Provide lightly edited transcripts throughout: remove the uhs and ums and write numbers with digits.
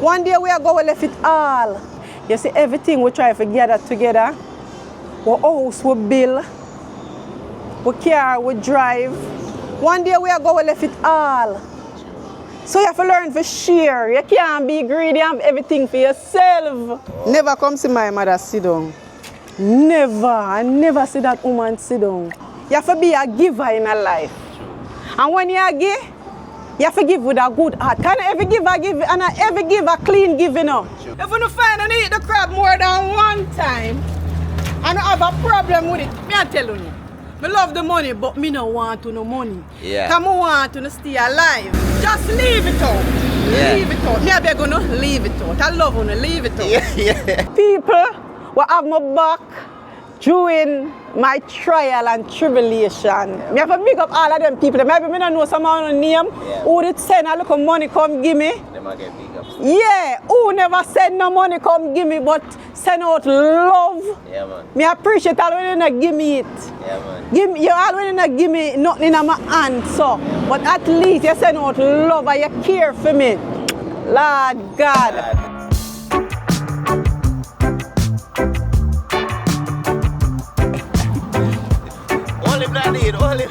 One day we are going to left it all. You see, everything we try to gather together. Our house we build. Our car we drive. One day we are going to left it all. So you have to learn to share. You can't be greedy and have everything for yourself. Oh. Never come see my mother sit down. Never. I never see that woman sit down. You have to be a giver in a life. And when you give, you have to give with a good heart. Can I ever give and I ever give a clean giving up? If you find and eat the crab more than one time and I have a problem with it, me I tell you. I love the money, but me no want to no money. Yeah. Because I want to stay alive. Just leave it out. Yeah. Leave it out. Me I beg you no, leave it out. I love you, leave it out. Yeah. People will have my back during my trial and tribulation. Me have to big up all of them people. Maybe me don't know some of them name. Yeah. Who did send a little money come give me? Them a get big up. Yeah. Who never send no money come give me, but send out love. Yeah, man. Me appreciate all when you not give me it. Yeah, man. You all when you not give me nothing in my hand, so. Yeah, but at least you send out love and you care for me. Lord God. Nadine, olive.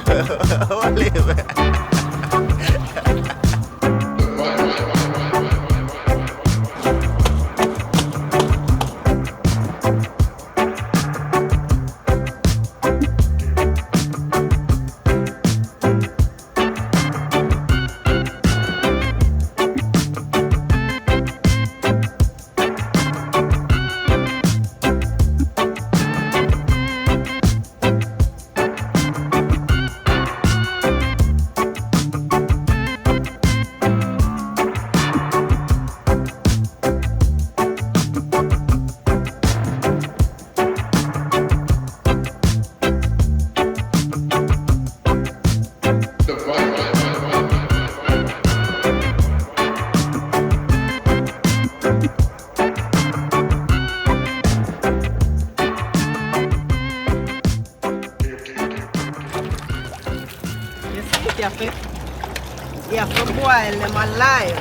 You have to boil them alive.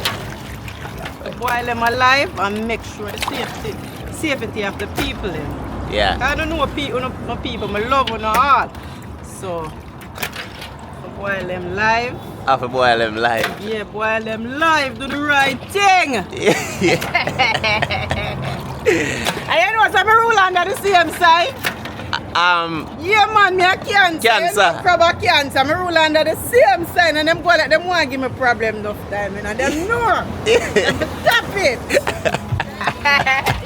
Boil them alive and make sure the safety of the people in. Yeah. I don't know what people, I love on all. So, boil them live. Have to boil them live. Yeah, boil them live, do the right thing. Yeah. And you know some rule under the same side? Yeah man, me a cancer. Crab a cancer. I rule under the same sign and them go like them want to give me problem enough time and them know. Stop it.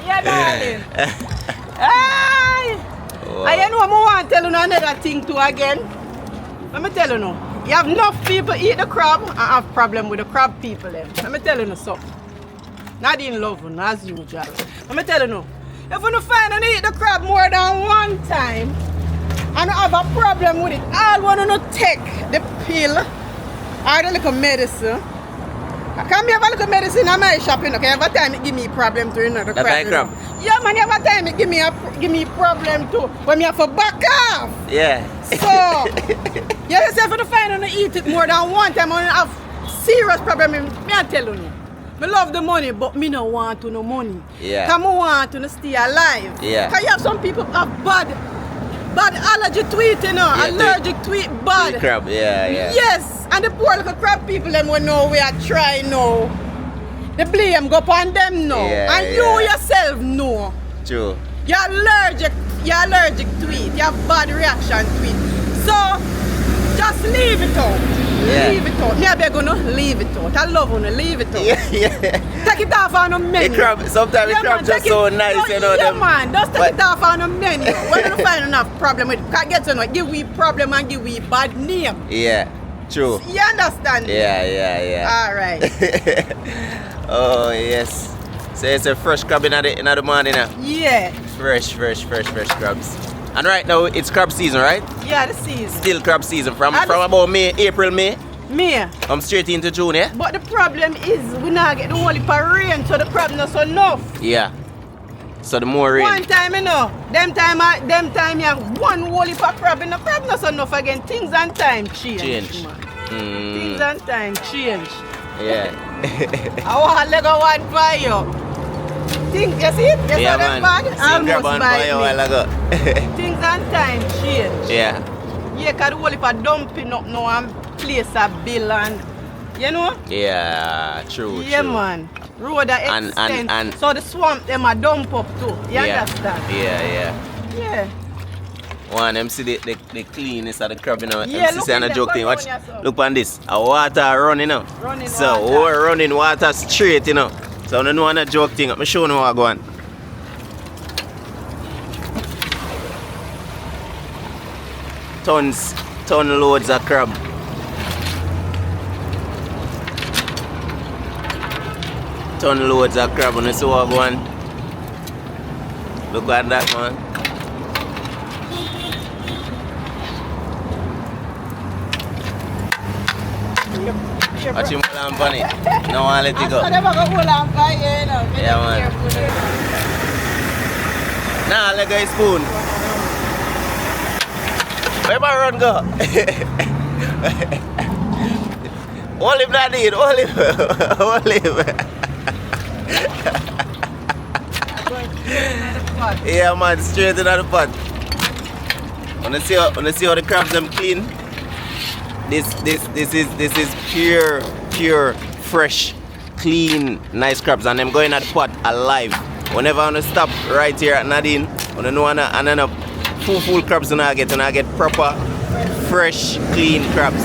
Yeah, darling. Wow. And you know I want to tell you another thing too again. Let me tell you now. You have enough people eat the crab and have problem with the crab people then. Let me tell you something. Nadine love you as usual. Let me tell you now. If you find and eat the crab more than one time and have a problem with it, all want to take the pill or the little medicine. Come here, have a little medicine in my shop, you know, every time it give me problem to the crab. Yeah man, every time it give me problem too. When me have to back off. Yeah. So you yourself if you find and eat it more than one time and have serious problem, me I tell you. I love the money, but me no want to no money. Yeah. Because I want to stay alive. Yeah. Because you have some people have bad allergy to it, you know, yeah, allergic to it, bad. Crab, yeah. Yes, and the poor little crab people, them will know we are trying now. The blame go upon them now. Yeah, and you yourself know. True. You're allergic to it. You have bad reaction to it. So, just leave it out. Yeah. Leave it out. Me I beg you no, leave it out. I love you, leave it out. Yeah. Take it off on the menu. Sometimes the crab just so nice, you know. Yeah, man. Just take it off on the menu. When you find enough problem with it, because get to know, give we problem and give we bad name. Yeah, true. You understand? Yeah. All right. Oh, yes. So it's a fresh crab in the morning now? Yeah. Fresh crabs. And right now it's crab season, right? Yeah, the season. Still crab season from about April, May. I'm straight into June, yeah? But the problem is we not get the whole heap of rain, so the crab not so enough. Yeah. So the more rain. One time, you know, them time you have one whole heap of crab and the crab not so enough again. Things and time change. Man. Things and time change. Yeah. I want to go one for you. Think, you see it? You Yeah, saw man. that bag? Seen grab on for you a while ago. Things and time change. Yeah. Yeah, because the whole if I dumping up now and place a bill and, you know? Yeah, true. Yeah, true. man. Road are And- extend. So the swamp, them a dump up too. You understand? Yeah. Yeah. One, them see the cleanness of the crab, you know. Yeah, MC look saying at a joke them, thing. come Watch, on yourself. look on this. A water running, you know. Running so, water. we're running water straight, you know. So, I don't know a joke thing. I'm showing you what I go on. Ton loads of crab. Ton loads of crab. And you see what I go on? Look at that, man. Watch him hold on funny. No one let it go. I never go hold on by you, you know. Yeah, man. Nah, let go his spoon. Where my run go? Hold him, Nadine. Hold him. Hold him. Yeah, man. Straight into the pot. Wanna see how the crabs them clean? This is pure, fresh, clean, nice crabs, and them going at the pot alive. Whenever I wanna stop right here at Nadine, when I know and then full crabs and I get proper, fresh, clean crabs.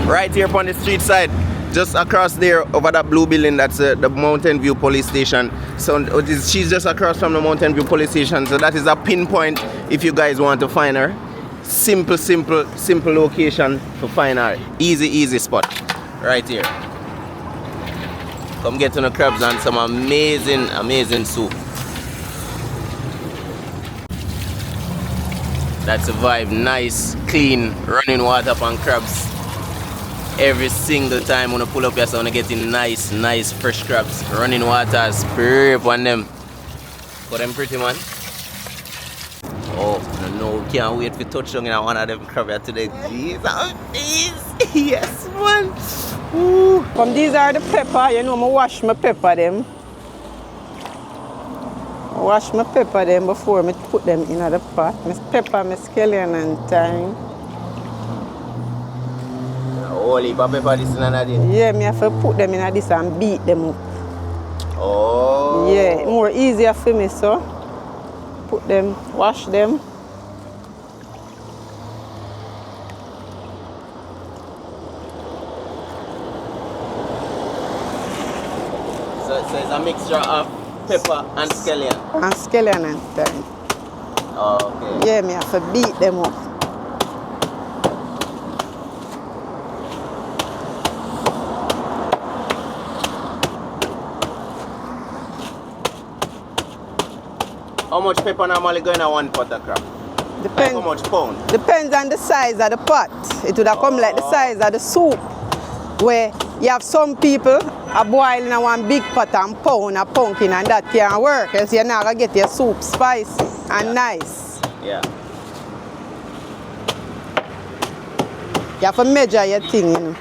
Right here on the street side, just across there over that blue building, that's the Mountain View Police Station. So she's just across from the Mountain View Police Station. So that is a pinpoint if you guys want to find her. Simple location to find her. Easy spot. Right here. Come get on the crabs and some amazing soup. That's a vibe. Nice, clean, running water on crabs. Every single time when I pull up here, so I'm getting nice, fresh crabs. Running water, spray on them. Got them pretty, man. Oh, no, can't wait to touch on one of them crab here today. Jeez, yes, man. Ooh. From these are the pepper, you know, I wash my pepper them. I wash my pepper them before I put them in the pot. I pepper, my scallion and thyme. Holy pepper this in Nadine? Yeah, I have to put them in this and beat them up. Oh. Yeah, more easier for me, so. Put them, wash them. So it's a mixture of pepper and scallion? And scallion and thyme. Oh, okay. Yeah, I have to beat them up. How much pepper normally going in one pot of crab? Depends. Like how much pound? Depends on the size of the pot. It would have come like the size of the soup. Where you have some people are boiling in one big pot and pound a pumpkin, and that can't work, else you're not going to get your soup spicy and nice. Yeah. You have to measure your thing, you know.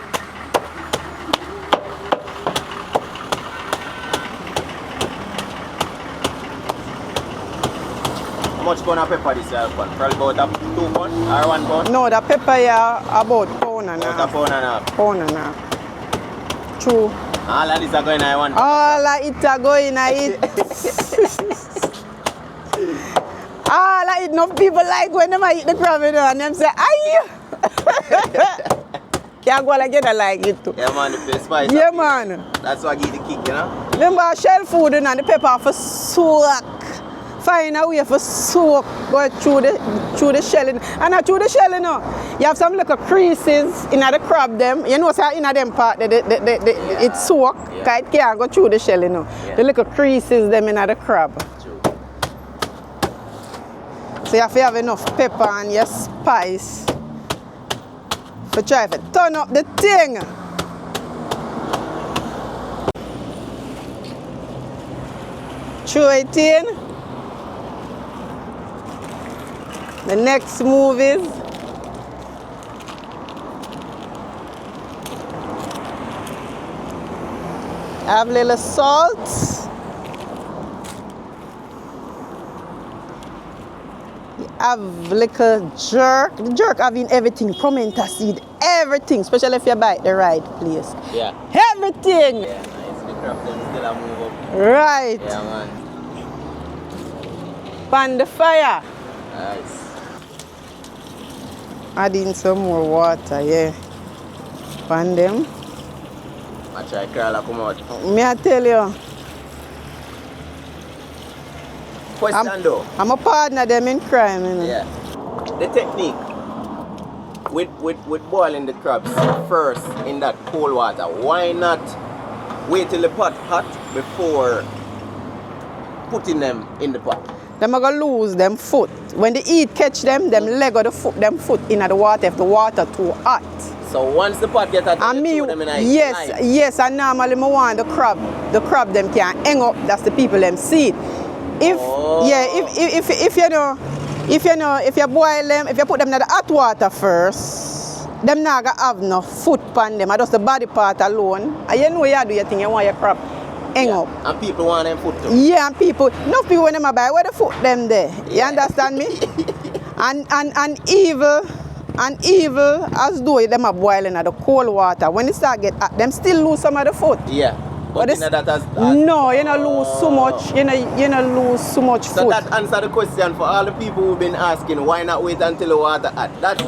How much pound of pepper this year? Probably about 2 pound or 1 pound? No, the pepper here about pound and a About a half. pound and a half. Pound and a half. True. All of these are going in one pot. All of it are going to it. All of it, enough people like when they eat the crab, you know, and them say, aye! Can't go like it like it too. Yeah, man, the spice. Yeah, man. That's what give the kick, you know? Remember, shell food and the pepper for soak. Find a way for soak, go through the shell. And not through the shell, you know. You have some little creases in the crab them. You know, so in them part, it soak, because it can't go through the shell, you know. Yeah. The little creases them in the crab. True. So you have to have enough pepper and your spice to try to turn up the thing. Throw it in. The next move is Have little salt. Have little jerk. The jerk having everything, pimento seed, everything, especially if you buy the right place. Yeah. Everything. Yeah, nice. The crab them still a move up. Right. Yeah, man. Pan the fire. Nice. Add in some more water, yeah. Pan them. I try crawl come out. Me I tell you. Question though. I'm a partner them in crime, you know. Yeah. The technique with boiling the crabs first in that cold water. Why not wait till the pot hot before putting them in the pot? Them are gonna lose them foot. When the heat catch them leg or them foot in the water if the water too hot. So once the pot gets hot, you throw them in a yes, and normally I want the crab them can hang up, that's the people them see it. If you boil them, if you put them in the hot water first, them not gonna have no foot pan them, just the body part alone. And you know you do your thing, you want your crab hang up. And people want them foot too. Yeah, and people, no people when them a buy, where the foot them there? You understand me? and evil as though them are boiling at the cold water. When it start get hot, them still lose some of the foot. Yeah. But no, you don't lose so much. You don't lose so much food. So that answer the question for all the people who've been asking why not wait until the water hot. That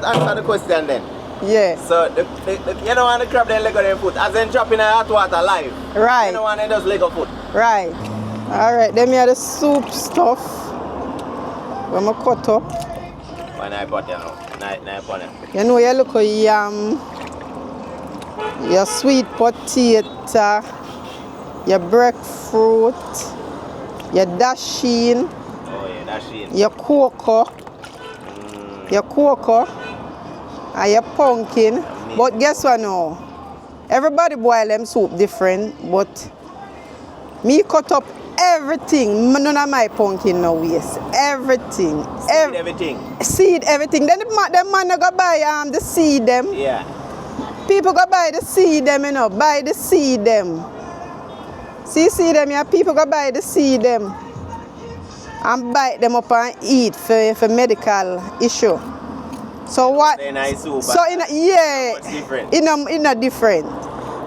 answer the question then. Yeah. So you don't want to crab them leg of their foot as in dropping in hot water live. Right. You don't want to just leg of foot. Right. Alright, then we have the soup stuff. When I cut up. When I put you know. You know you look at yam, your sweet potato, your breadfruit, your dasheen, your cocoa, and your pumpkin. But guess what now? Everybody boil them soup different, but me cut up everything. None of my pumpkin no waste. Everything. Seed everything. Then the man go buy the seed them. Yeah. People go buy the seed them, you know. Buy the seed them. See them, yeah. People go buy the seed them and bite them up and eat for medical issue. So what? In a soup, so in a different.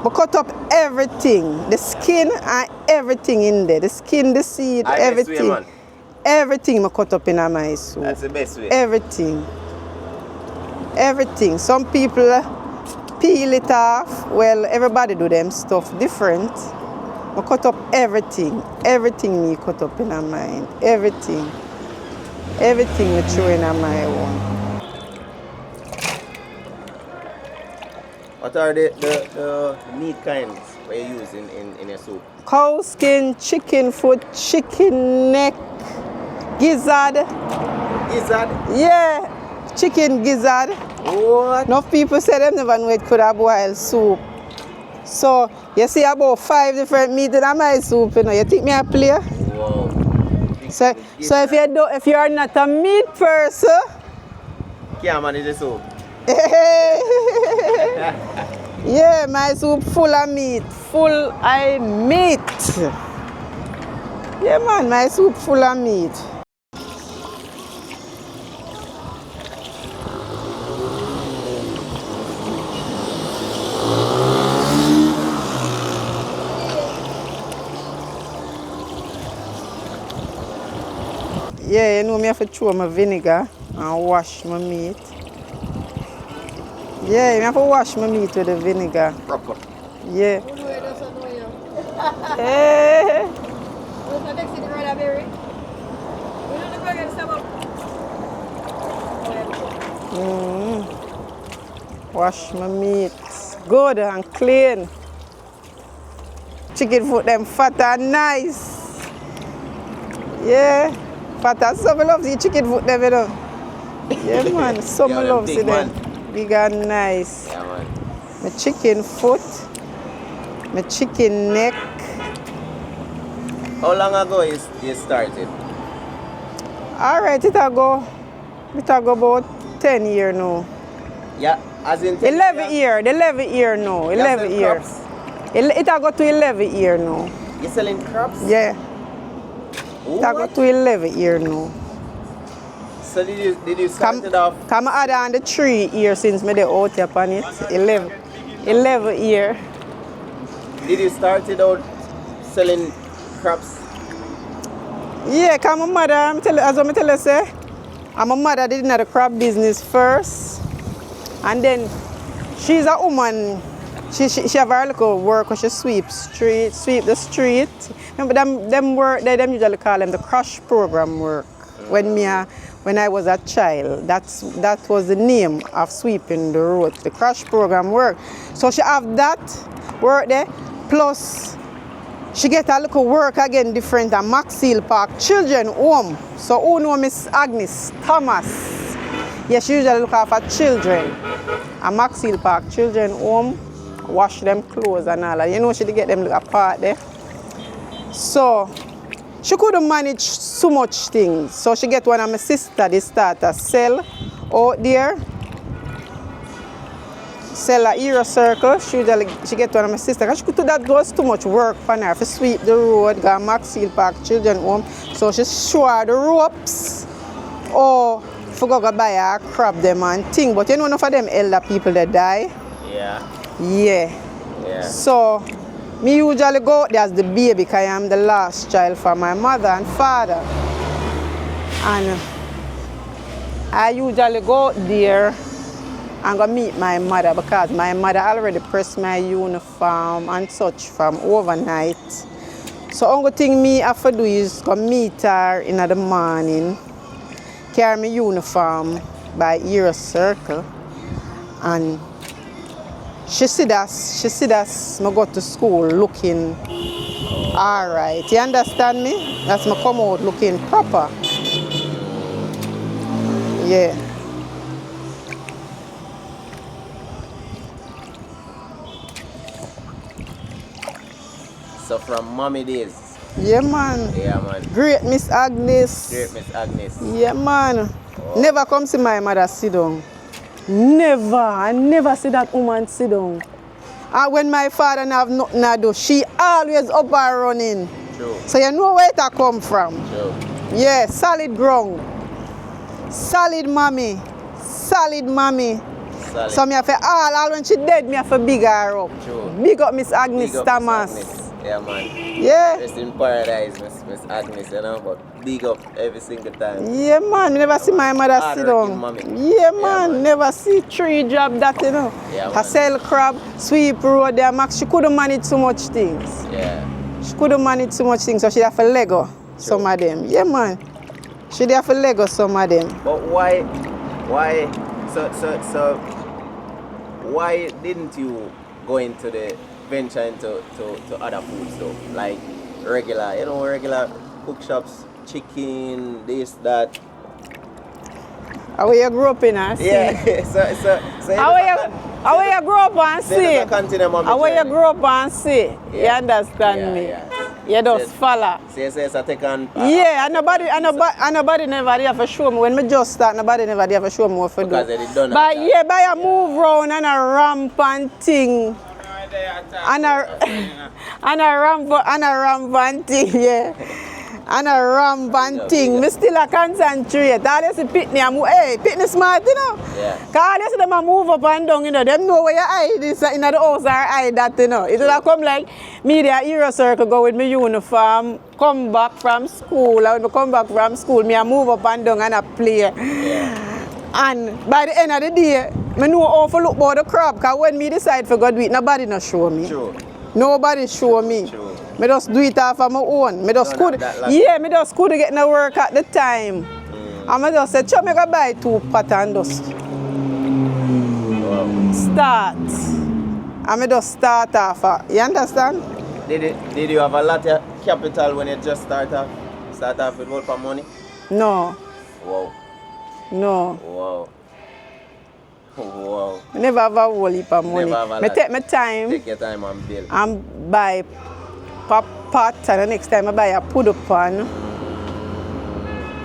But cut up everything, the skin and everything in there. The skin, the seed, everything. Way, everything I cut up in my soup. That's the best way. Everything. Everything. Some people peel it off. Well, everybody do them stuff different. I cut up everything. Everything me cut up in my mind. Everything. Everything I throw in my own. What are the meat kinds that you use in your soup? Cow skin, chicken foot, chicken neck, gizzard. Gizzard? Yeah, chicken gizzard. What? Enough people say them never know it could have boiled soup. So, you see about 5 different meat in my soup, you know. You think me a player? Wow. So if you are not a meat person, can't manage the soup. yeah, my soup full of meat. Full of meat. Yeah, man, my soup full of meat. Yeah, you know me have to throw my vinegar and wash my meat. Yeah, you have to wash my meat with the vinegar. Proper. Yeah. Hey. Wash my meat. Good and clean. Chicken foot them fat and nice. Yeah. Fat and some loves the chicken foot them, you know. Yeah, man. Some loves it them. Big and nice. Yeah, man. My chicken foot, my chicken neck. How long ago you started? Alright, it'll go about 10 years now. Yeah, as in 11 years now. 11 years. It a go to 11 year now. You selling crabs? Yeah. It a go to 11 year now. So did you start it off? Come add on the 3 years since me dey out here upon it. 11 year. Did you start it out selling crabs? Yeah, cause my mother, as I tell you say, and my mother did the crab business first. And then she's a woman. She have her little work where she sweep the street. Remember them work them usually call them the crush program work. When I was a child, that was the name of sweeping the road, the crush program work. So she have that work there, plus she get a little work again different at Maxfield Park Children Home. So who know Miss Agnes Thomas? Yeah, she usually look after children at Maxfield Park Children Home, wash them clothes and all that. You know she did get them little part there. So she couldn't manage so much things. So she get one of my sister, they start a sell out there. Sell a Hero Circle. She get one of my sister. Because she could do that was too much work for her to sweep the road, go Maxfield Park Children Home. So she show her the ropes. Or forgot to buy a crab them and thing. But you know enough of them elder people that die. Yeah. So me usually go out there as the baby because I am the last child for my mother and father. And I usually go out there and go meet my mother because my mother already pressed my uniform and such from overnight. So only thing me have to do is go meet her in the morning, carry my uniform by Hero Circle, and she see that I go to school looking alright. You understand me? That's me come out looking proper. Yeah. So from mommy days? Yeah, man. Great Miss Agnes. Yeah, man. Oh. Never come see my mother sit down. Never. I never see that woman sit down. And when my father have nothing to do, she always up and running. True. So you know where it come from. True. Yeah, solid ground. Solid mommy. Solid. So me have to all when she dead, me have to big her up. True. Big up Miss Agnes Thomas. Miss Agnes. Yeah, man. Yeah. Rest in paradise, Miss Agnes, you know, but big up every single time. Yeah, man. Never see my mother sit down. Yeah, man. Never see tree job that, you know. Yeah, I sell crab, sweep road there, Max. She couldn't manage so much things. Yeah. She couldn't manage so much things, so she have to Lego some of them. Yeah, man. She have to Lego some of them. But so why didn't you go into the venture into other foods though? Like regular cook shops, chicken, this, that. How you grew up in and see? Yeah, so how you grew up and see? How you grew up and see? Yeah. You understand me? Yeah. You just follow. So take on. Yeah, and nobody never there for show me. When me just start, nobody never there for show me what to do. Because they done but that. Yeah, by a move round and a ramp and thing. And a ramp and thing, yeah. And a ramp and thing. Me still a concentrate. All you see Pitney, hey, Pitney smart, you know. Yeah. Because all you see them a move up and down, you know. Them know where you hide this in the house or hide that, you know. It will come like me there Hero Circle, go with my uniform, come back from school. And when I come back from school, me a move up and down and a play. Yeah. And by the end of the day, I know how to look about the crab. Because when me decide for God do it, nobody no show me. True. Nobody show me. True. I just do it off of my own. I just could get no work at the time. And I just said, "Chop, me go buy 2 pots and just start." And I just start off. You understand? Did you have a lot of capital when you just start off with what for money? No. Wow. No. Wow. I never have a whole heap of money. I take my time. Take your time and build. And buy pot, and the next time I buy a puddle pan.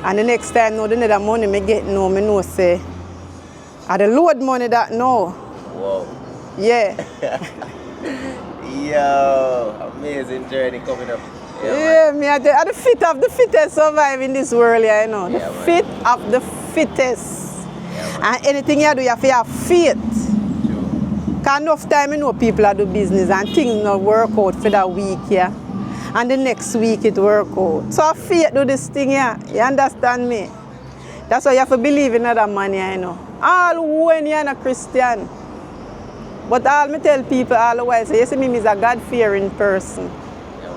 And the next time, no, the other money I get, no, I know, say, I the load money that no. Wow. Yeah. Yo, amazing journey coming up. Yeah, me I tell you, the fit of the fittest survive in this world, yeah, you know. The Yeah, man. fit of the fittest. Yeah, man. And anything you do, you have to have faith. True. Because enough time you know people are do business and things not work out for that week, yeah. And the next week it work out. So have faith do this thing, yeah. You understand me? That's why you have to believe in other man, yeah, you know. All when you're not Christian. But all me tell people all the while, say, you see me is a God-fearing person. Yeah,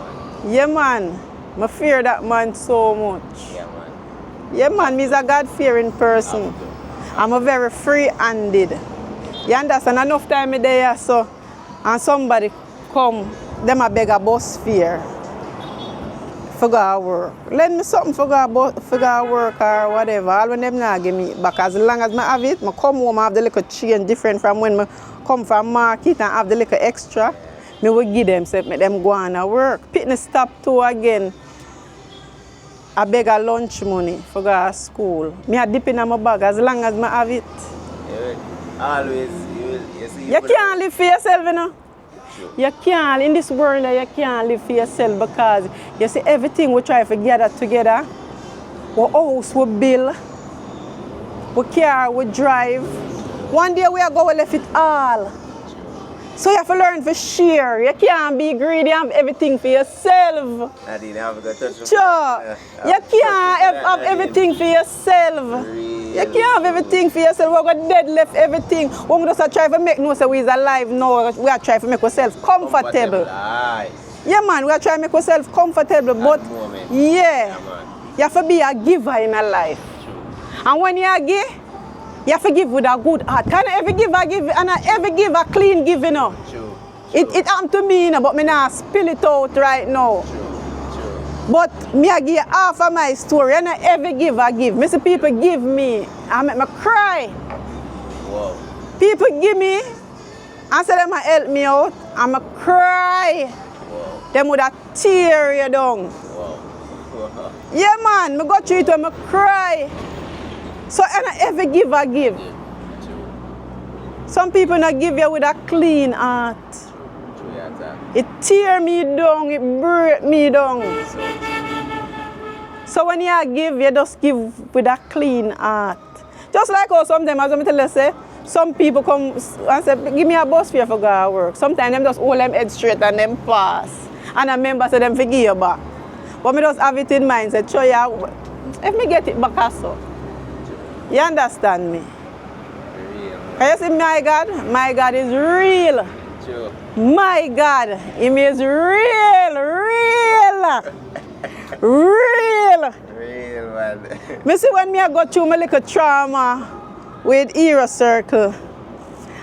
man. Yeah, man. I fear that man so much. Yeah, man. Yeah, man, me is a God-fearing person. I'm a very free-handed. You understand? Enough time me there, so, and somebody come, them a beg a bus fare for go work. Lend me something for go work or whatever. All when them not give me back. As long as I have it, I come home, I have the little change different from when I come from market and have the little extra. Me will give them, so make them go on and work. Pitney stop too again. I beg a lunch money for go to school. Me a dip in my bag as long as I have it. Always, You can't live for yourself, you know. Sure. You can't, in this world, you can't live for yourself because you see everything we try to gather together. Our house we build, we car we drive. One day we are going to left it all. So you have to learn to share. You can't be greedy and have everything for yourself. Nadine, I have a good touch. Sure. You can't have everything for yourself. You can't have everything for yourself. We're going to dead left everything. When we just try to make no say we're alive now, we are trying to make ourselves comfortable. Aye. Yeah, man, we are trying to make ourselves comfortable. But yeah, man. you have to be a giver in a life. And when you are give, you have to give with a good heart. Can I ever give and I ever give a clean give, you know? True. It happened to me, you know, but me not spill it out right now. True. But me I give half of my story and I ever give I give. Me see people give me and make me cry. Wow. People give me and say them help me out and I cry. Wow. Them would have tear you down. Wow. Yeah, man, me go through it and I cry. So and I ever give I give. Some people not give you with a clean heart. True, yeah, It tear me down, it break me down. So when you give, you just give with a clean heart. Just like how sometimes, as I tell you, say, some people come and say, give me a bus fare for go to work. Sometimes them just hold them head straight and them pass. And a member say them forgive you back. But me just have it in mind, say, show you, if me get it back also. You understand me? Can you see my God is real. True. My God, Him is real. Real, man. Me see when me I go through my little trauma with Hero Circle.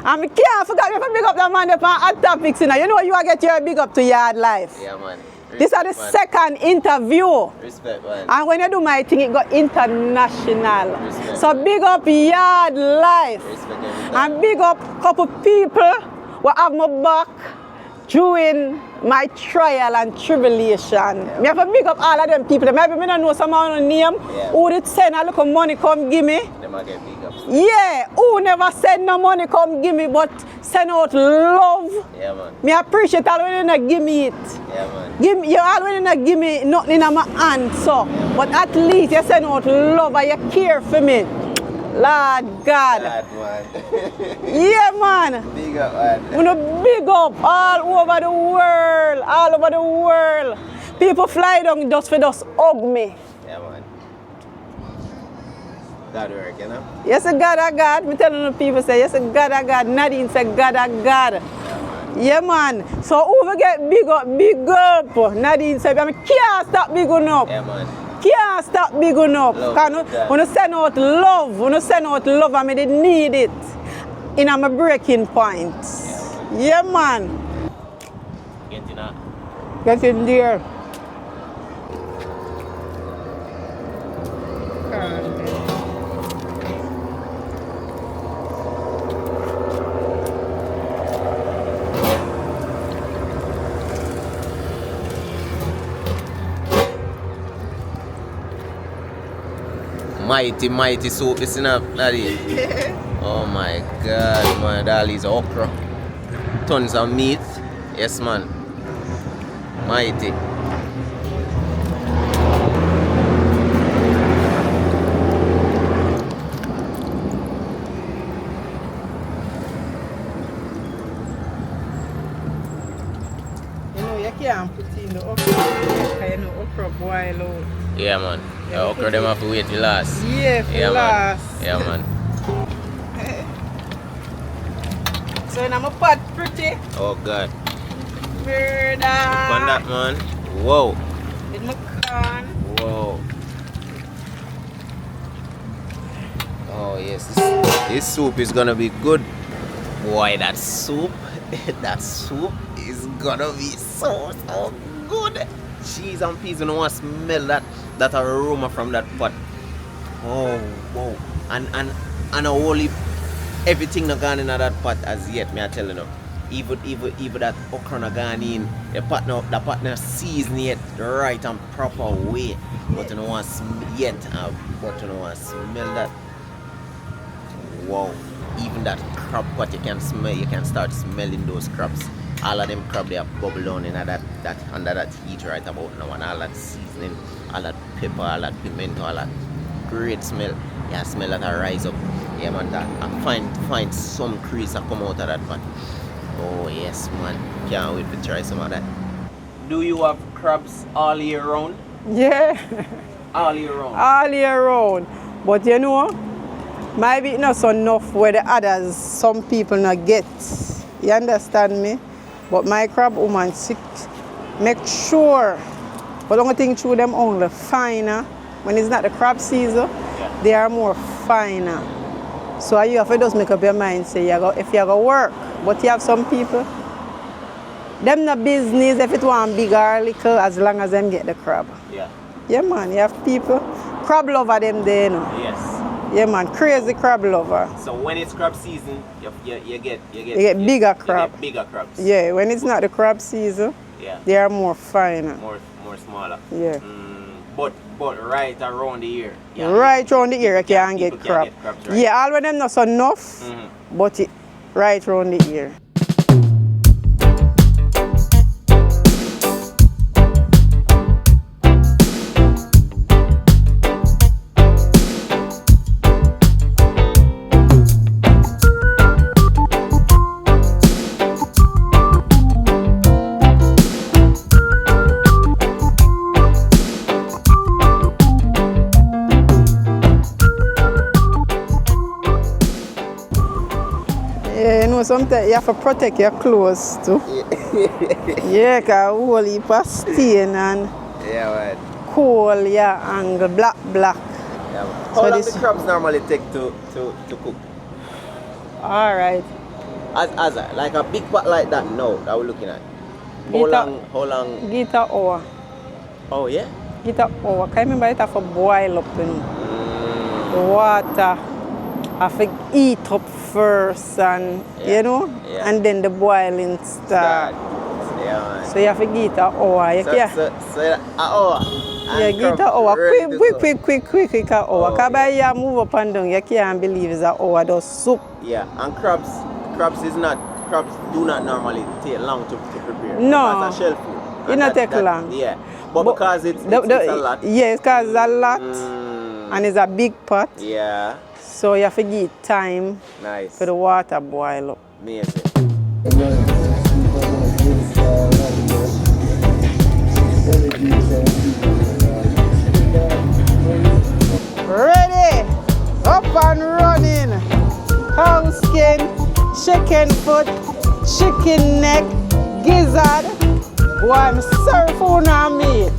And I can't forget if I big up that man up on Hot Topics, you know. You know you get your big up to Yard Life. Yeah, man. This is the second interview. Respect, man. And when you do my thing, it go international. Respect. So big up Yard Life. Respect everything. And big up a couple people who have my back during my trial and tribulation. Yeah. Me have to big up all of them people. Maybe me don't know some of them name. Yeah. Who did send a little money come give me? Them a get big ups. Yeah, who never send no money come give me, but send out love. Yeah, man. Me appreciate all when you not give me it. Yeah, man. Give me, you always not give me nothing in my hand, so. But at least you send out love and you care for me. Lord God. Man. Yeah, man. Big up, man. We wanna big up all over the world. All over the world. People fly down just for just hug me. Yeah, man. God work, you know? Yes, God, a God. Me telling the people say, yes, God, a God. Nadine say, God, a God. Yeah, man. So who we get big up. Nadine said, I can't stop big up. Yeah, man. Can't stop big up. Love, When you send out love, I mean, they need it in my breaking point. Yeah, man. Get in that. Get in there. Mighty soup, listen up, Nadine. Oh my God, man, all these okra. Tons of meat. Yes, man. Mighty. You know, you can't put in the okra because you know okra boil out. Yeah, man. Yeah, The okra them have to wait till last. Yeah, for Yeah, last. man. Yeah, man. So now my pot pretty. Oh, God. Murder. On that, man. Whoa. With my corn. Whoa. Oh, yes. This soup is gonna be good. Boy, that soup. That soup is gonna be so good. Cheese and peas, you know what? Smell that aroma from that pot. Oh, wow. And a wholly everything not gone in that pot as yet, me I tell you now. Even that okra not gone in. The pot not seasoned yet the right and proper way. But you know what yet, but you know what, smell that. Wow. Even that crab pot you can smell, you can start smelling those crabs. All of them crab they are bubble down in that under that heat right about now, and all that seasoning, all that pepper, all that pimento, all that great smell. Yeah, smell that rise up. Yeah, man, that I find some crease that come out of that pot. Oh yes, man, can't wait to try some of that. Do you have crabs all year round? Yeah. All year round. All year round. But you know, maybe not so enough where the others, some people not get. You understand me? But my crab woman make sure. But the only thing through them only finer. When it's not the crab season, Yeah. they are more finer. So you have to just make up your mind, say if you go work. But you have some people, them no business if it want big or little as long as them get the crab. Yeah. Yeah man, you have people, crab lover them there, you know. Yes. Yeah man, crazy crab lover. So when it's crab season, you get bigger crab. You get bigger crabs. Yeah, when it's not the crab season, Yeah. they are more finer. More smaller. Yeah. But right around the year. Yeah. Right around the ear you can People get can crab. get crabs, right? Yeah, all of them not so enough, but right around the ear. Yeah, you know, sometimes you have to protect your clothes too. Yeah, because whole heap of stain and Yeah, right. coal, yeah, angle, black. Yeah. So How long this- the crabs normally take to cook? All right. As like a big pot like that now that we're looking at. How long? Get an hour. Oh yeah? Get an hour. Can you remember it have to boil up, you know? The water have to heat up first and, Yeah. you know, Yeah. and then the boiling start. Yeah, man. So you have to get an hour. You can't. So an hour. and Yeah, get an crabs hour. ready to go. Quick an hour. Oh, Because by you move up and down, you can't believe it's an hour. The soup. Yeah, and crabs do not normally take long to prepare. No. It's a shell food. It And not take long. Yeah, but because it's a lot. Yeah, it's because it's a lot. And it's a big pot. Yeah, So you have to give it time nice. for the water boil up. Amazing. Ready, up and running. Cow skin, chicken foot, chicken neck, gizzard. Boy, I'm sorry for no meat.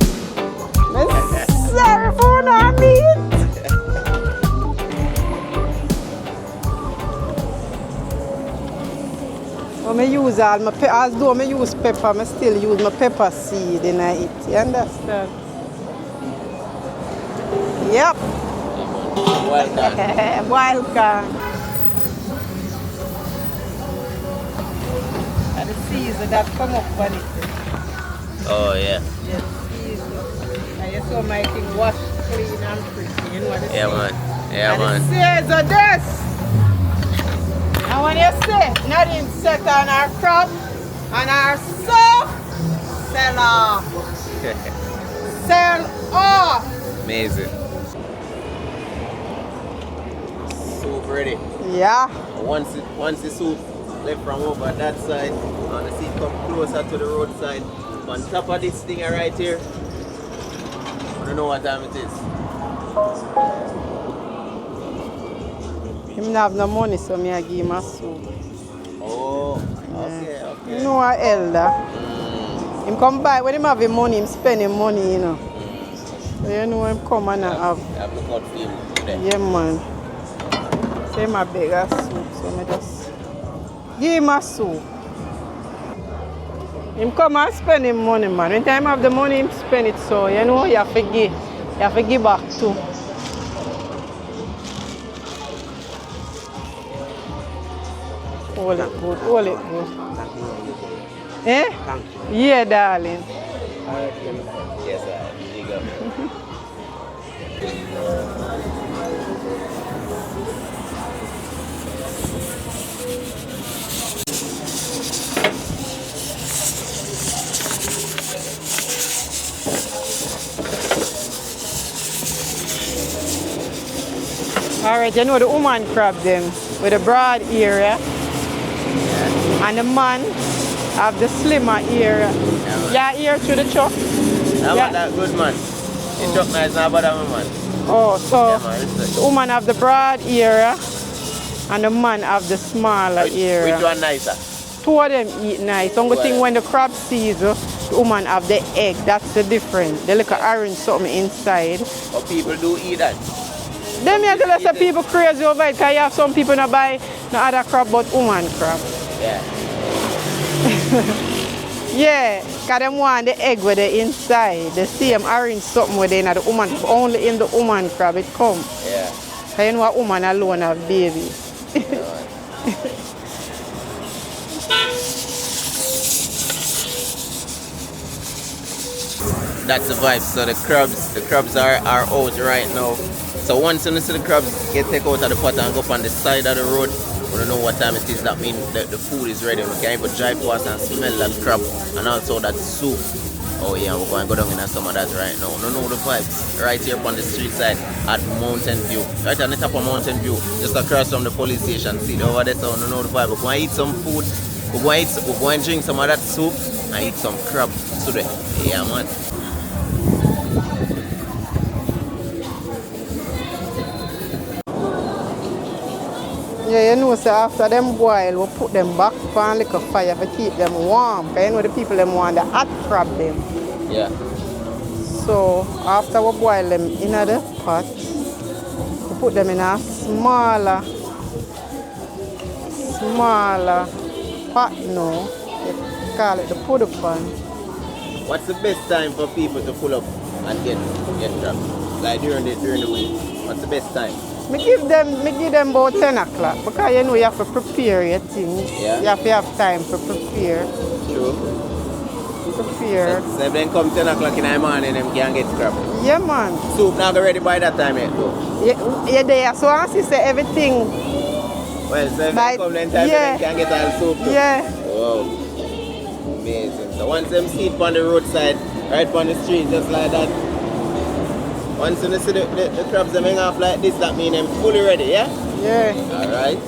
I'm sorry for no meat. When I use all my as though I use pepper, I still use my pepper seed in it. You understand? Yep. Well done. Wild card. And the season that come up on it. Oh yeah. Yes, season. And you saw my thing wash clean and pretty. You know what it Yeah, is? man. Yeah, man. And the seeds are this. And when you see Nadine set on our crab and our soap, Sell off. Sell off. Amazing. Soup ready. Yeah. Once the soup left from over that side, and the seat come closer to the roadside. On top of this thing right here, I don't know what time it is. Him not have no money, so me I give him a soup. Oh, okay, okay. You know what elder? Him come by, when him have him money, him spend him money, you know. So you know him come and have. I have to cut for him today. Yeah, man. So him a beg a soup, so me just give him a soup. Him come and spend him money, man. When time have the money, him spend it, so you know you have to give. You have to give back too. Hold it good, hold it good. Eh? Yeah, darling. Yes, you go. Alright, you know the woman crab them with the broad area. And the man have the slimmer area. Yeah, ear to the chuck. Yeah, that good man. The chuck nice now, but I'm a man. Oh, so Yeah, man, the woman have the broad area and the man have the smaller area. Which one nicer? Two of them eat nice. Only thing when the crab season, the woman have the egg. That's the difference. The little orange something inside. But people do eat that. Them here tell us that people crazy over it because you have some people not buy no other crab but woman crab. Yeah. Yeah, because them want the egg with the inside. The same orange something with the woman, only in the woman crab it come. Yeah. So you know a woman alone have baby. That's the vibe. So the crabs are out right now. So once you see the crabs get taken out of the pot and go up on the side of the road, we don't know what time it is. That means that the food is ready. We can even drive past and smell that crab and also that soup. Oh yeah, we're going to go down in some of that right now. We don't know the vibes. Right here on the street side at Mountain View. Right on the top of Mountain View, just across from the police station. See over there, so we don't know the vibe. We're going to eat some food. We're going to drink some of that soup and eat some crab today. Yeah, man. Yeah, you know, so after them boil, we put them back on a little fire to keep them warm. Because you know the people them want the hot crab them. Yeah. So after we boil them in the pot, we put them in a smaller pot now. They call it the puddle pan. What's the best time for people to pull up and get crab? Like during the week. What's the best time? I give them about 10 o'clock because you know you have to prepare your things. Yeah. You have to have time to prepare. True. Prepare. So if they come 10 o'clock in the morning, they can get crab. Yeah, man. Soup not ready by that time yet, though. Yeah, there. So I see say everything. Well, so if they come then time, yeah. they can get all soup too. Yeah. Wow. Amazing. So once them sit on the roadside, right on the street, just like that. Once you see the crabs them hang off like this, that means them fully ready, yeah? Yeah. Alright.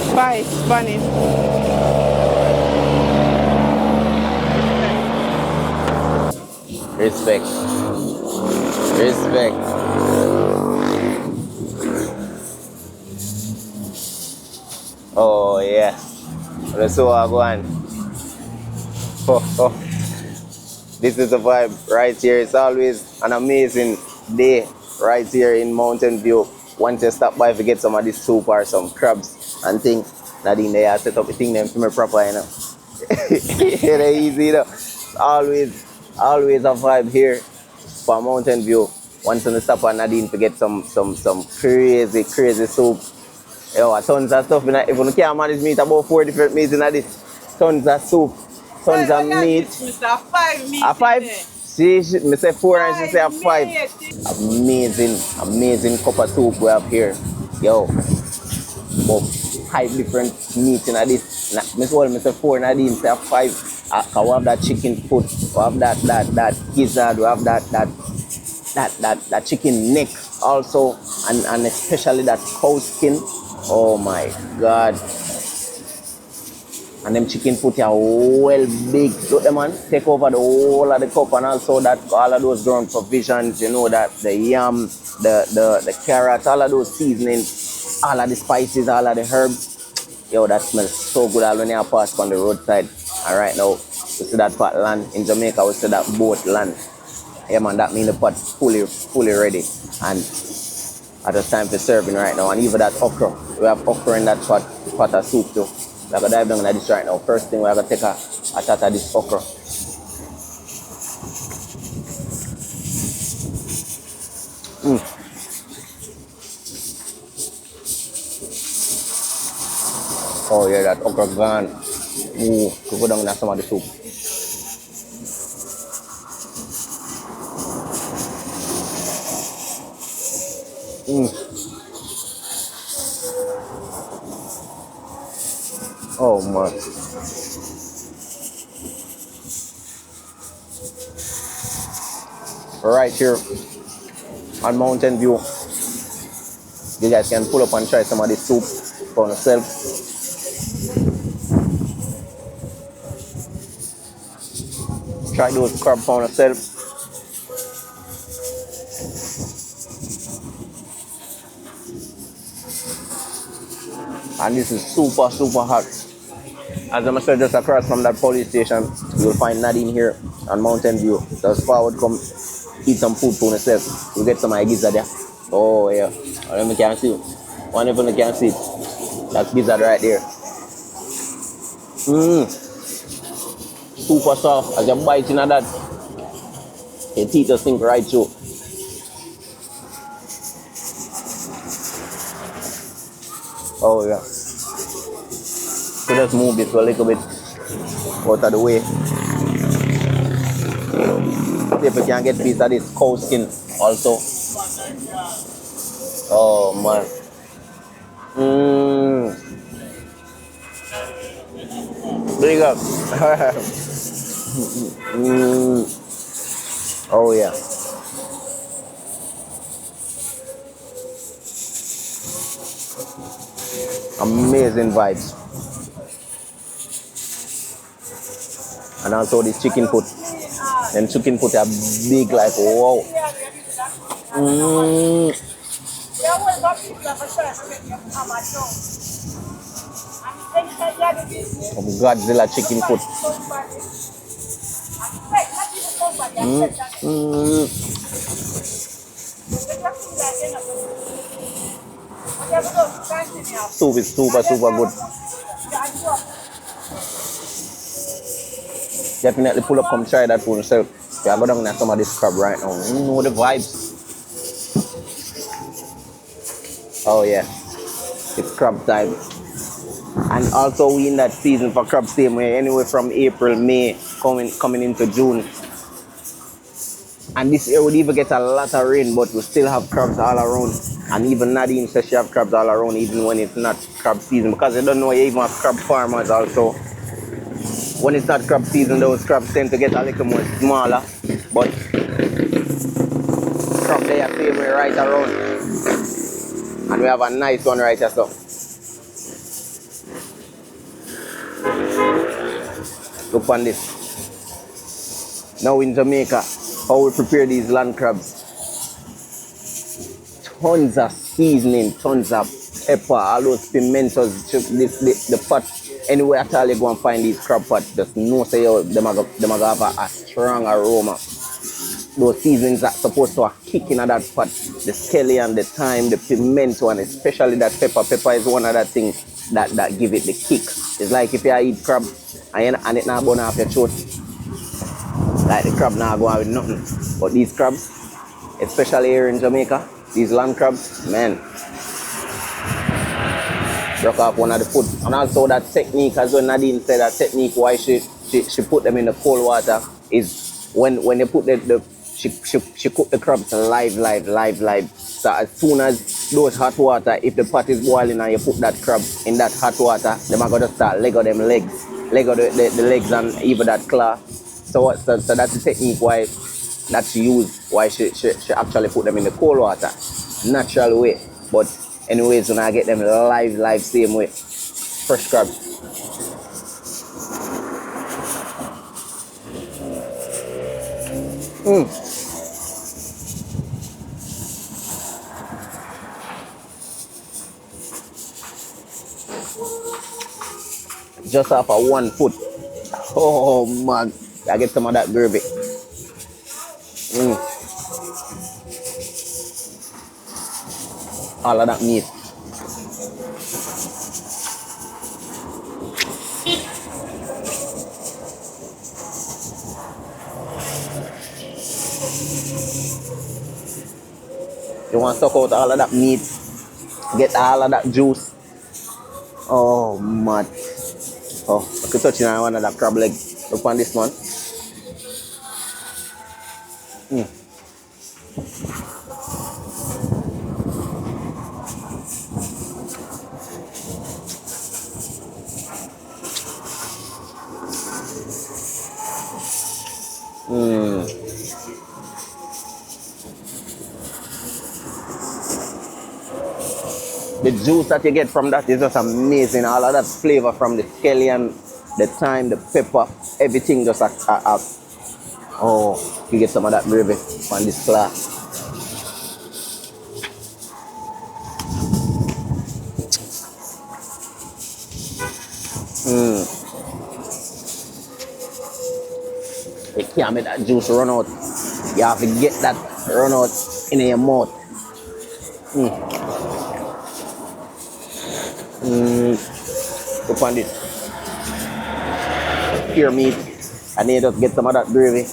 Spice, bunny. Respect. Respect. Oh yeah. Let's see what I go on. This is the vibe right here. It's always an amazing day right here in Mountain View. Once you stop by to get some of this soup or some crabs and things, Nadine, they have set up the thing them for me proper, you know. They're easy, you know. Always a vibe here for Mountain View. Once you stop on Nadine to get some crazy soup. Yo, tons of stuff in it. If you can't manage meat, about 4 different meats in this. Tons of soup, tons of meat. Mr. 5 meat. A 5? See, me say 4 and she say a 5. Amazing cup of soup we have here. Yo, about 5 different meats in this. Me say 4, Nadine say a 5. We have that chicken foot, we have that gizzard, we have that chicken neck also, and especially that cow skin. Oh my God. And them chicken foot are well big. Look them man, take over the whole of the cup, and also that all of those ground provisions, you know, that the yam, the carrot, all of those seasonings, all of the spices, all of the herbs. Yo, that smells so good all when you pass on the roadside. And right now, we see that pot land. In Jamaica, we see that boat land. Yeah man, that means the pot fully ready. And at the time for serving right now. And even that okra. We have okra in that pot of soup too. We're going to dive down into this right now. First thing, we're going to take a shot of this okra. Oh yeah, that okra gone. Ooh, we go down into some of the soup. Oh man. Right here on Mountain View, you guys can pull up and try some of this soup for yourself. Try those crab for yourself. And this is super hot. As I said, just across from that police station, you'll find Nadine here on Mountain View. Just forward, come eat some food for yourself. You'll get some gizzard there. Oh yeah, let me can see. One of you can see it. That's gizzard right there. Super soft. As you bite into that, your teeth just sink right through. Oh yeah. So just move this a little bit out of the way. See if we can get a piece of this cow skin also. Oh man. Big up. Oh yeah. Amazing vibes. And also this chicken foot. And chicken foot are big like wow. Godzilla chicken foot. Soup is super good. Definitely pull up, come try that for yourself. Yeah, go down and some of this crab right now. You know the vibes. Oh yeah, it's crab time. And also we in that season for crab same way, anywhere from April, May, coming into June. And this year would even get a lot of rain, but we still have crabs all around. And even Nadine says she have crabs all around, even when it's not crab season. Because you don't know, you even have crab farmers also. When it's not crab season, those crabs tend to get a little more smaller. But crab they are same way right around. And we have a nice one right here, so. Look on this. Now in Jamaica, how we prepare these land crabs. Tons of seasoning, tons of pepper, all those pimentos, the pot. Anywhere at all you go and find these crab pots, just know say yo, them are gonna have a strong aroma. Those seasonings are supposed to kick in that pot. The scallion, the thyme, the pimento, and especially that pepper. Pepper is one of the things that give it the kick. It's like if you eat crab and it not burn off your throat. Like the crab not going with nothing. But these crabs, especially here in Jamaica, these land crabs, man. broke off one of the foot. And also that technique, as when Nadine said, that technique why she put them in the cold water is when they put she cook the crabs live. So as soon as those hot water, if the pot is boiling and you put that crab in that hot water, them are gonna start leg of them legs, leg of the legs and even that claw. So that's the technique why that she used, why she actually put them in the cold water, natural way. But anyways, when I get them live same way, fresh crab. Just off of 1 foot. Oh man, I get some of that gravy. All of that meat. You want to suck out all of that meat, get all of that juice. Oh man. Oh, I could touch on one of that crab leg. Look on this one. The juice that you get from that is just amazing. All of that flavor from the scallion, the thyme, the pepper, everything just oh, you get some of that gravy on this claw. You can't make that juice run out. You have to get that run out in your mouth. Look on this. Pure meat. And then you just get some of that gravy.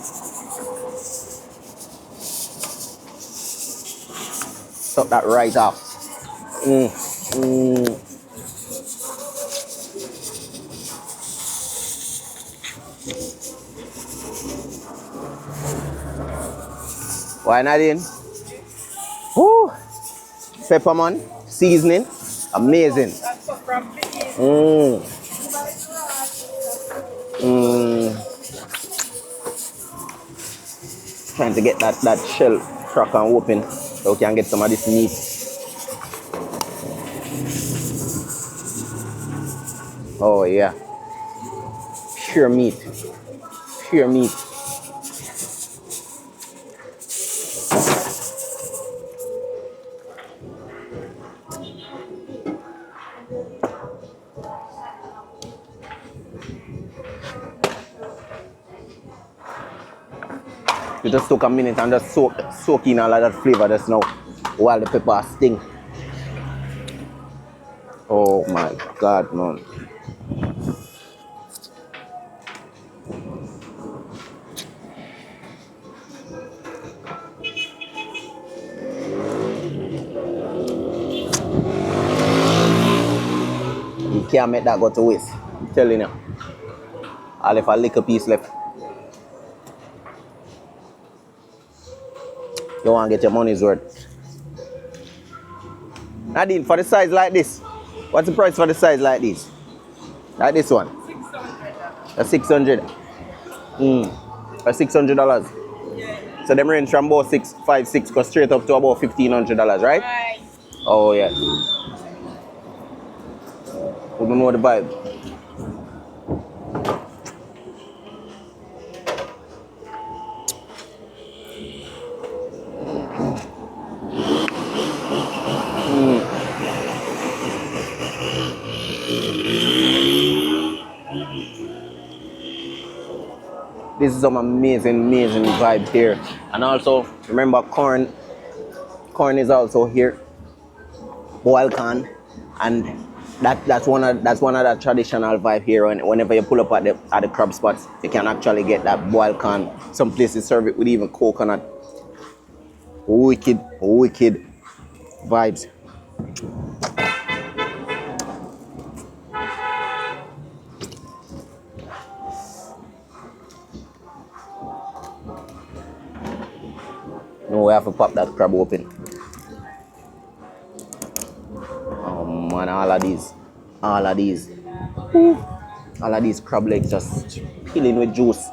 Suck that right off. Why Nadine? Woo! Pepper man, seasoning, amazing. Trying to get that shell crack and open so we can get some of this meat. Oh yeah. Pure meat. Pure meat. You just took a minute and just soak in all of that flavor just now while the pepper sting. Oh my God, man. You can't make that go to waste. I'm telling you. I left a little piece left. You want to get your money's worth. Nadine, for the size like this, what's the price for the size like this? Like this one? 600. A 600. A $600. Yeah. So them range from about 656 go straight up to about $1,500, right? Right. Oh yeah. We don't know the vibe. This is some amazing vibe here. And also, remember corn. Corn is also here. Boiled corn. And that's one of the traditional vibe here. Whenever you pull up at the crab spots, you can actually get that boiled corn. Some places serve it with even coconut. Wicked vibes. No, we have to pop that crab open. Oh man, all of these. Woo. All of these crab legs just peeling with juice.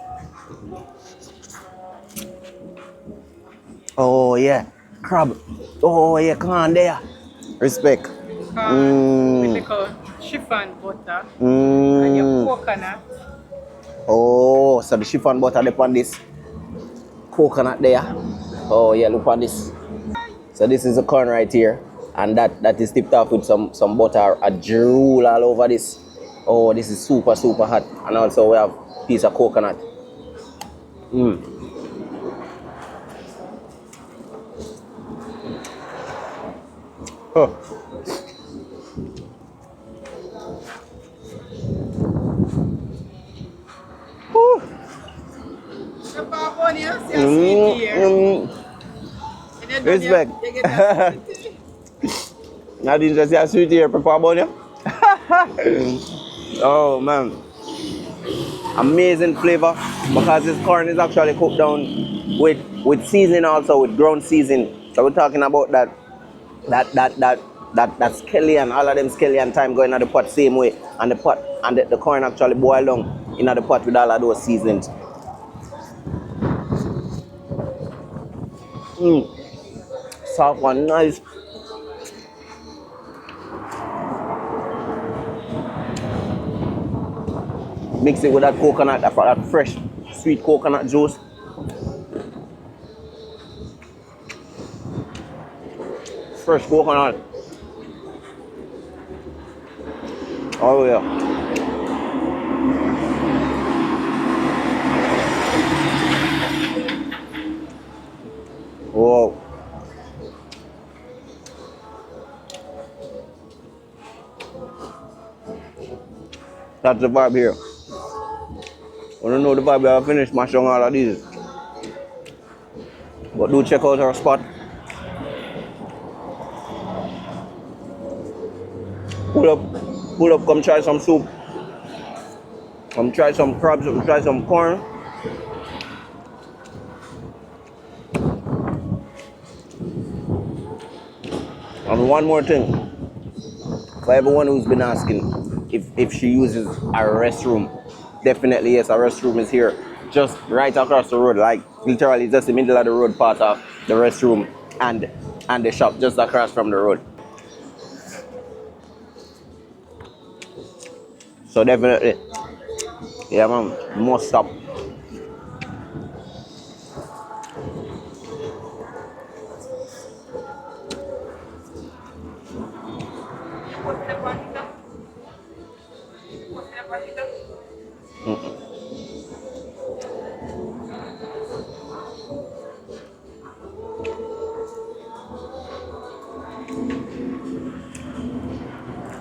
Oh yeah, crab. Oh yeah, come on there. Respect. With little chiffon butter and your coconut. Oh, so the chiffon butter upon this coconut there. Oh yeah, look on this. So this is the corn right here, and that is tipped off with some butter, a drool all over this. Oh, this is super hot, and also we have a piece of coconut. Oh. Respect. Nadine just a sweet here, prepare bonnet. Oh man. Amazing flavor because this corn is actually cooked down with seasoning, also with ground seasoning. So we're talking about that scallion, all of them scallion thyme going in the pot same way, and the pot and the corn actually boil down in the pot with all of those seasonings. Soft one, nice. Mix it with that coconut, that fresh sweet coconut juice. Fresh coconut. Oh yeah. Whoa. That's the vibe here. I don't know the vibe, I'll finish mashing all of these. But do check out our spot. Pull up, come try some soup. Come try some crabs, come try some corn. And one more thing, for everyone who's been asking if she uses a restroom, definitely yes, a restroom is here, just right across the road, like literally just the middle of the road part of the restroom and the shop just across from the road. So definitely, yeah man, must stop.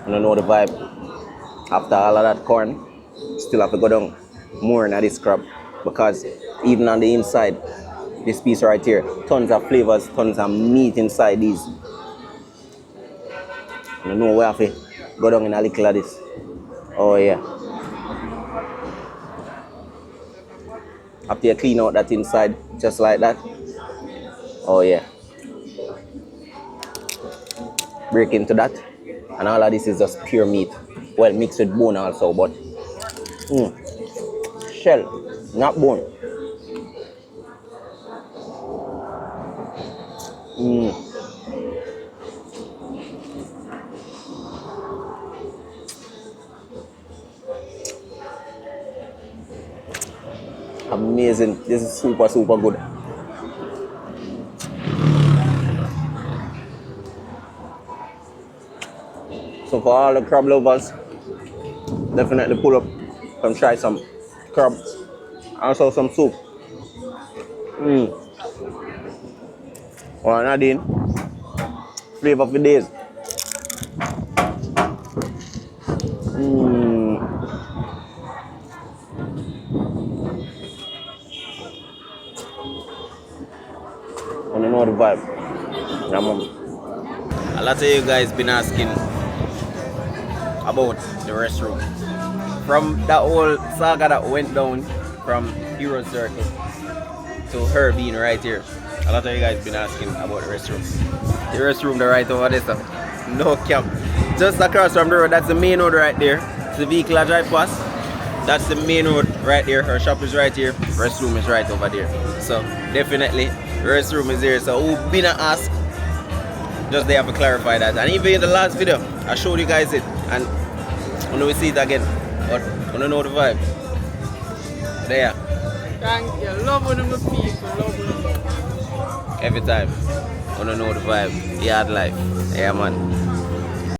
I don't know the vibe. After all of that corn, still have to go down more into this crab, because even on the inside, this piece right here, tons of flavors, tons of meat inside these. I don't know where I have to go down in a little of this. Oh yeah. After you clean out that inside, just like that. Oh yeah. Break into that. And all of this is just pure meat. Well, mixed with bone also, but shell, not bone. Amazing. This is super good. So for all the crab lovers, definitely pull up, come try some crab, also some soup. Well, Nadine, flavor for days. I don't know the vibe. A lot of you guys been asking about the restroom. From that whole saga that went down from Hero Circle to her being right here. A lot of you guys been asking about the restroom. The restroom the right over there, sir. No cap. Just across from the road, that's the main road right there. It's the vehicle I drive past. That's the main road right there. Her shop is right here. Restroom is right over there. So definitely restroom is here. So who been asked, just they have to clarify that. And even in the last video, I showed you guys it. And when we see it again, but I don't know the vibe. There. Thank you. Love one of the people. Love one of them. Every time. I don't know the vibe. Yard life. Yeah, man.